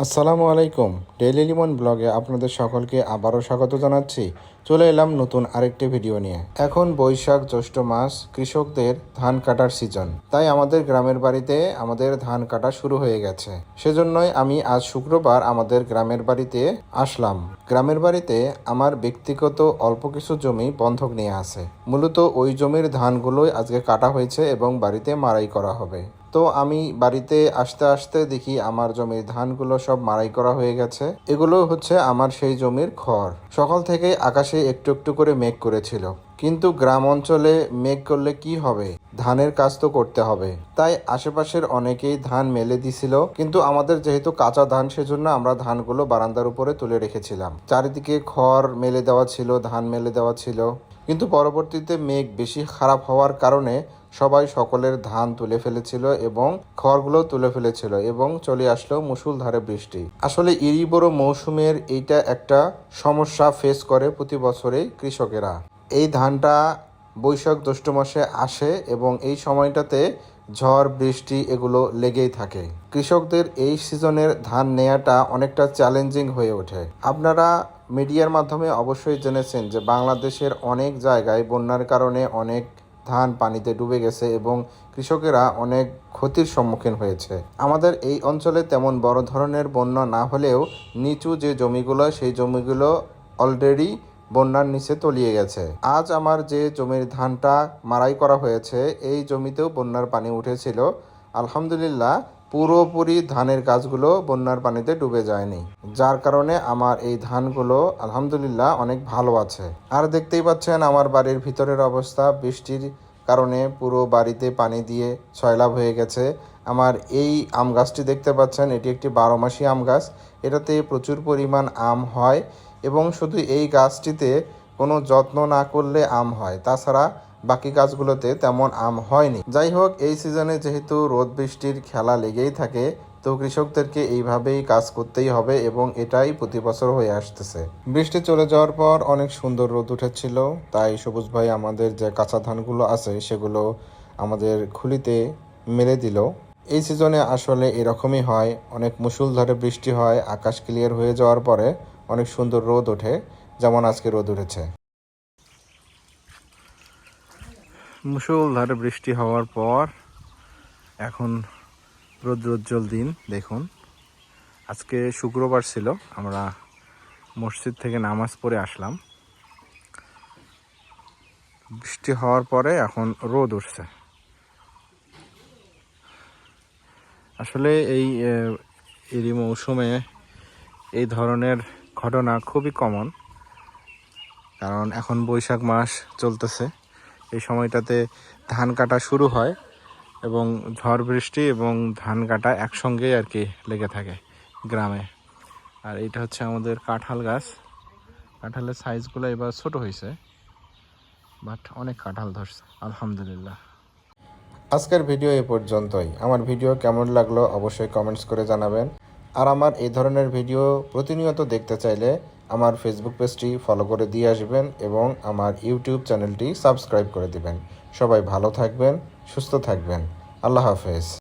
আসসালামু আলাইকুম। ডেইলি লিমন ব্লগে আপনাদের সকলকে আবারও স্বাগত জানাচ্ছি। চলে এলাম নতুন আরেকটি ভিডিও নিয়ে। এখন বৈশাখ জ্যৈষ্ঠ মাস, কৃষকদের ধান কাটার সিজন। তাই আমাদের গ্রামের বাড়িতে আমাদের ধান কাটা শুরু হয়ে গেছে। সেজন্যই আমি আজ শুক্রবার আমাদের গ্রামের বাড়িতে আসলাম। গ্রামের বাড়িতে আমার ব্যক্তিগত অল্প কিছু জমি বন্ধক নিয়ে আছে। মূলত ওই জমির ধানগুলোই আজকে কাটা হয়েছে এবং বাড়িতে মাড়াই করা হবে। তো আমি বাড়িতে আসতে আসতে দেখি আমার জমির ধানগুলো সব মাড়াই করা হয়ে গেছে। এগুলো হচ্ছে আমার সেই জমির খড়। সকাল থেকে আকাশে একটু একটু করে মেঘ করেছিল, কিন্তু গ্রাম অঞ্চলে মেঘ করলে কি হবে, ধানের কাজ তো করতে হবে। তাই আশেপাশের অনেকেই ধান মেলে দিছিল, কিন্তু আমাদের যেহেতু কাঁচা ধান, সেজন্য আমরা ধানগুলো বারান্দার উপরে তুলে রেখেছিলাম। চারিদিকে খড় মেলে দেওয়া ছিল, ধান মেলে দেওয়া ছিল, কিন্তু পরবর্তীতে মেঘ বেশি খারাপ হওয়ার কারণে সবাই সকলের ধান তুলে ফেলেছিল এবং খড়গুলো তুলে ফেলেছিল এবং চলে আসলো মুষলধারে বৃষ্টি। আসলে এরই বড় মৌসুমের এইটা একটা সমস্যা ফেস করে প্রতি বছরে কৃষকেরা। এই ধানটা বৈশাখ জ্যৈষ্ঠ মাসে আসে এবং এই সময়টাতে ঝড় বৃষ্টি এগুলো লেগেই থাকে। কৃষকদের এই সিজনের ধান নেওয়াটা অনেকটা চ্যালেঞ্জিং হয়ে ওঠে। আপনারা মিডিয়ার মাধ্যমে অবশ্যই জেনেছেন যে বাংলাদেশের অনেক জায়গায় বন্যার কারণে অনেক ধান পানিতে ডুবে গেছে এবং কৃষকেরা অনেক ক্ষতির সম্মুখীন হয়েছে। আমাদের এই অঞ্চলে তেমন বড় ধরনের বন্যা না হলেও নিচু যে জমিগুলো, সেই জমিগুলো অলরেডি বন্যার নিচে তলিয়ে গেছে। আজ আমার যে জমির ধানটা মাড়াই করা হয়েছে, এই জমিতেও বন্যার পানি উঠেছিল। আলহামদুলিল্লাহ, পুরোপুরি ধানের গাছগুলো বন্যার পানিতে ডুবে যায়নি, যার কারণে আমার এই ধানগুলো আলহামদুলিল্লাহ অনেক ভালো আছে। আর দেখতেই পাচ্ছেন আমার বাড়ির ভিতরের অবস্থা। বৃষ্টির কারণে পুরো বাড়িতে পানি দিয়ে সয়লাব হয়ে গেছে। আমার এই আম গাছটি দেখতে পাচ্ছেন, এটি একটি 12 মাসি আম গাছ। এটাতে প্রচুর পরিমাণ আম হয় এবং শুধু এই গাছটিতে কোনো যত্ন না করলে আম হয়, তাছাড়া বাকি গাছগুলোতে তেমন আম হয়নি। যাই হোক, এই সিজনে যেহেতু রোদ বৃষ্টির খেলা লেগেই থাকে, তো কৃষকদেরকে এইভাবেই কাজ করতেই হবে এবং এটাই প্রতি বছর হয়ে আসতেছে। বৃষ্টি চলে যাওয়ার পর অনেক সুন্দর রোদ উঠেছিল, তাই সবুজ ভাই আমাদের যে কাঁচা ধানগুলো আছে সেগুলো আমাদের খুলিতে মেলে দিল। এই সিজনে আসলে এরকমই হয়, অনেক মুষলধারে বৃষ্টি হয়, আকাশ ক্লিয়ার হয়ে যাওয়ার পরে অনেক সুন্দর রোদ ওঠে, যেমন আজকে রোদ উঠেছে। মুষলধারে বৃষ্টি হওয়ার পর এখন রৌদ্রোজ্জ্বল দিন। দেখুন, আজকে শুক্রবার ছিল, আমরা মসজিদ থেকে নামাজ পড়ে আসলাম। বৃষ্টি হওয়ার পরে এখন রোদ উঠছে। আসলে এই মৌসুমে এই ধরনের ঘটনা খুবই কমন, কারণ এখন বৈশাখ মাস চলতেছে। এই সময়টাতে ধান কাটা শুরু হয় এবং ঝড় বৃষ্টি এবং ধান কাটা একসঙ্গেই আর কি লেগে থাকে গ্রামে। আর এটা হচ্ছে আমাদের কাঁঠাল গাছ। কাঁঠালের সাইজগুলো এবার ছোট হয়েছে, বাট অনেক কাঁঠাল ধরছে আলহামদুলিল্লাহ। আজকের ভিডিও এই পর্যন্তই। আমার ভিডিও কেমন লাগলো অবশ্যই কমেন্টস করে জানাবেন। আর আমার এই ধরনের ভিডিও প্রতিনিয়ত দেখতে চাইলে আমার ফেসবুক পেজটি ফলো করে দিয়ে আসবেন এবং আমার ইউটিউব চ্যানেলটি সাবস্ক্রাইব করে দিবেন। সবাই ভালো থাকবেন, সুস্থ থাকবেন। আল্লাহ হাফেজ।